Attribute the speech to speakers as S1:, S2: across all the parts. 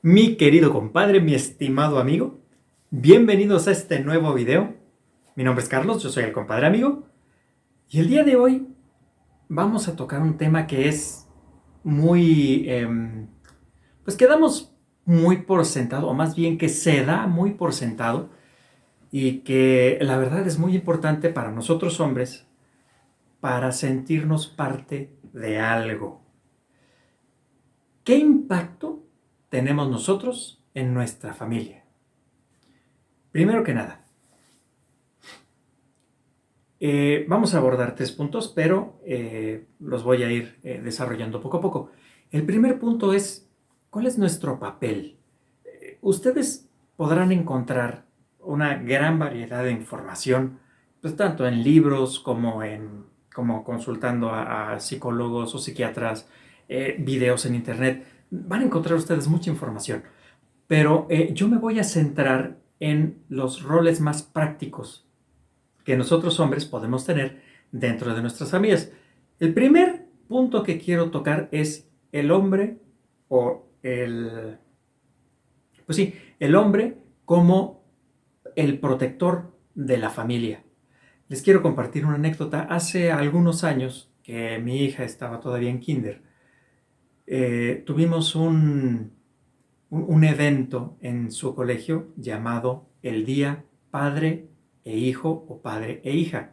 S1: Mi querido compadre, mi estimado amigo, bienvenidos a este nuevo video. Mi nombre es Carlos, yo soy el compadre amigo, y el día de hoy vamos a tocar un tema que es muy, pues que damos muy por sentado, o más bien que se da muy por sentado, y que la verdad es muy importante para nosotros hombres para sentirnos parte de algo. ¿Qué impacto tenemos nosotros en nuestra familia? Primero que nada, vamos a abordar 3 puntos, pero los voy a ir desarrollando poco a poco. El primer punto es, ¿cuál es nuestro papel? Ustedes podrán encontrar una gran variedad de información, pues tanto en libros como consultando a psicólogos o psiquiatras, videos en internet. Van a encontrar ustedes mucha información, pero yo me voy a centrar en los roles más prácticos que nosotros hombres podemos tener dentro de nuestras familias. El primer punto que quiero tocar es el hombre o pues sí, el hombre como el protector de la familia. Les quiero compartir una anécdota. Hace algunos años que mi hija estaba todavía en kinder, tuvimos un evento en su colegio llamado el Día Padre e Hijo o Padre e Hija.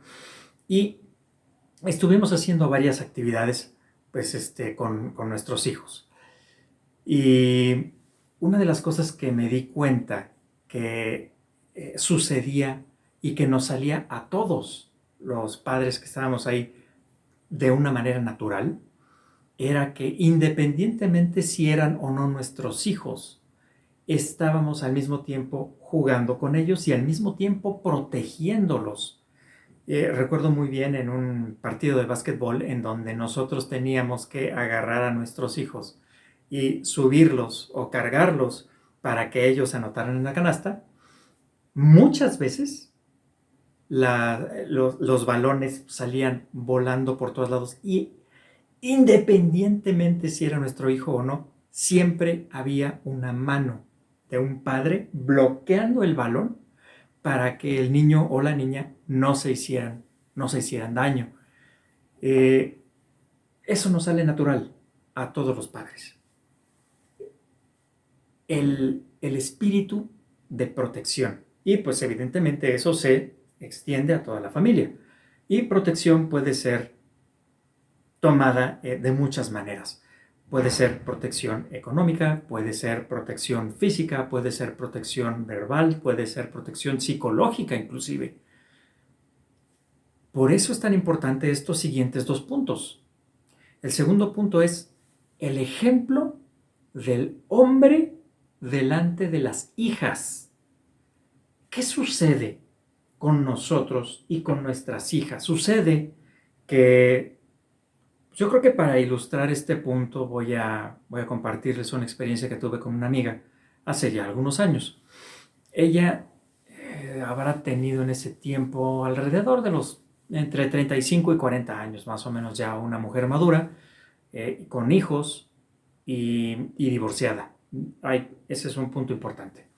S1: Y estuvimos haciendo varias actividades pues, con nuestros hijos. Y una de las cosas que me di cuenta que sucedía y que nos salía a todos los padres que estábamos ahí de una manera natural, era que independientemente si eran o no nuestros hijos, estábamos al mismo tiempo jugando con ellos y al mismo tiempo protegiéndolos. Recuerdo muy bien en un partido de básquetbol en donde nosotros teníamos que agarrar a nuestros hijos y subirlos o cargarlos para que ellos anotaran en la canasta. Muchas veces los balones salían volando por todos lados y independientemente si era nuestro hijo o no, siempre había una mano de un padre bloqueando el balón para que el niño o la niña no se hicieran daño. Eso nos sale natural a todos los padres. El espíritu de protección. Y pues evidentemente eso se extiende a toda la familia. Y protección puede ser tomada de muchas maneras. Puede ser protección económica, puede ser protección física, puede ser protección verbal, puede ser protección psicológica inclusive. Por eso es tan importante estos siguientes 2 puntos. El segundo punto es el ejemplo del hombre delante de las hijas. ¿Qué sucede con nosotros y con nuestras hijas? Sucede que yo creo que para ilustrar este punto voy a compartirles una experiencia que tuve con una amiga hace ya algunos años. Ella habrá tenido en ese tiempo alrededor de los entre 35 y 40 años, más o menos ya una mujer madura, con hijos y divorciada. Ese es un punto importante.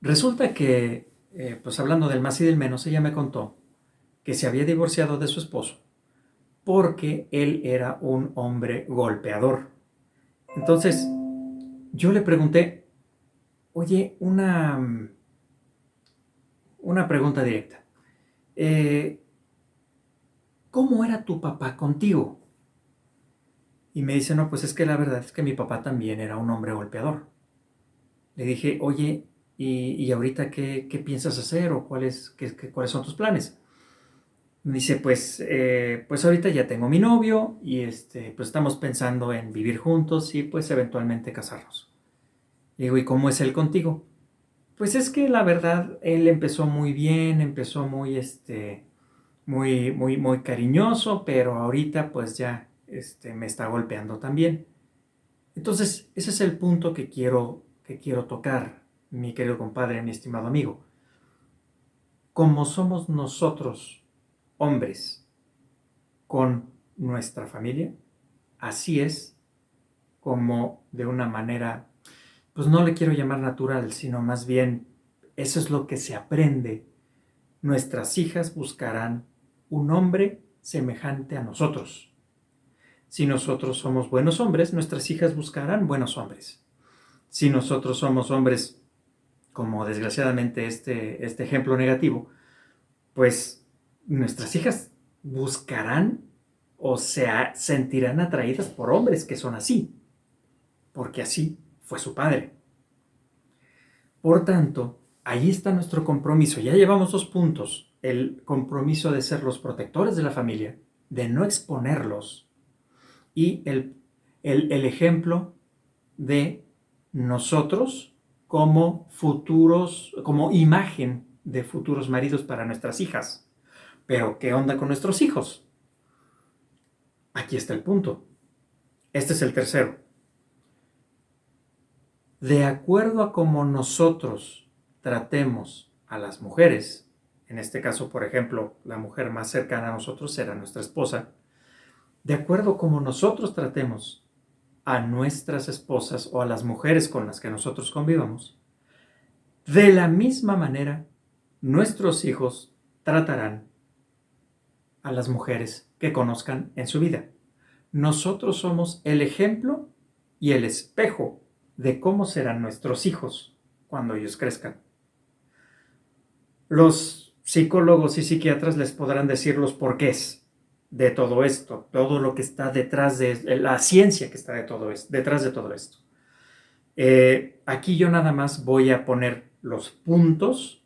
S1: Resulta que, pues hablando del más y del menos, ella me contó que se había divorciado de su esposo porque él era un hombre golpeador. Entonces, yo le pregunté, oye, una pregunta directa. ¿Cómo era tu papá contigo? Y me dice, no, pues es que la verdad es que mi papá también era un hombre golpeador. Le dije, oye, ¿y ahorita qué piensas hacer o cuáles son tus planes? Me dice, pues ahorita ya tengo mi novio y pues estamos pensando en vivir juntos y pues eventualmente casarnos. Le digo, ¿y cómo es él contigo? Pues es que la verdad, él empezó muy bien, empezó muy cariñoso, pero ahorita pues ya me está golpeando también. Entonces, ese es el punto que quiero tocar, mi querido compadre, mi estimado amigo. como somos nosotros, hombres, con nuestra familia, así es como de una manera, pues no le quiero llamar natural, sino más bien eso es lo que se aprende. Nuestras hijas buscarán un hombre semejante a nosotros. Si nosotros somos buenos hombres, nuestras hijas buscarán buenos hombres. Si nosotros somos hombres, como desgraciadamente este ejemplo negativo, pues nuestras hijas buscarán o se sentirán atraídas por hombres que son así, porque así fue su padre. Por tanto, ahí está nuestro compromiso. Ya llevamos 2 puntos. El compromiso de ser los protectores de la familia, de no exponerlos, y el ejemplo de nosotros como futuros, como imagen de futuros maridos para nuestras hijas. Pero, ¿qué onda con nuestros hijos? Aquí está el punto. Este es el tercero. De acuerdo a cómo nosotros tratemos a las mujeres, en este caso, por ejemplo, la mujer más cercana a nosotros será nuestra esposa, de acuerdo a cómo nosotros tratemos a nuestras esposas o a las mujeres con las que nosotros convivamos, de la misma manera, nuestros hijos tratarán a las mujeres que conozcan en su vida. Nosotros somos el ejemplo y el espejo de cómo serán nuestros hijos cuando ellos crezcan. Los psicólogos y psiquiatras les podrán decir los porqués de todo esto, todo lo que está detrás de la ciencia que está detrás de todo esto. Aquí yo nada más voy a poner los puntos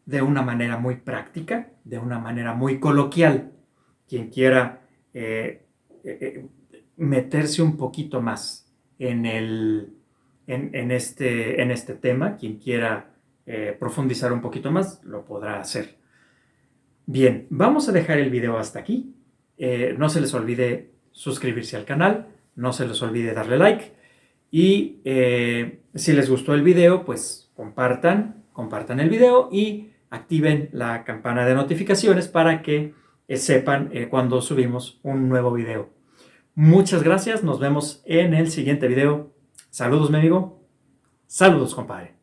S1: de una manera muy práctica, de una manera muy coloquial. Quien quiera meterse un poquito más en este tema, quien quiera profundizar un poquito más, lo podrá hacer. Bien, vamos a dejar el video hasta aquí. No se les olvide suscribirse al canal, no se les olvide darle like y si les gustó el video, pues compartan el video y activen la campana de notificaciones para que sepan cuando subimos un nuevo video. Muchas gracias, nos vemos en el siguiente video. Saludos, mi amigo. Saludos, compadre.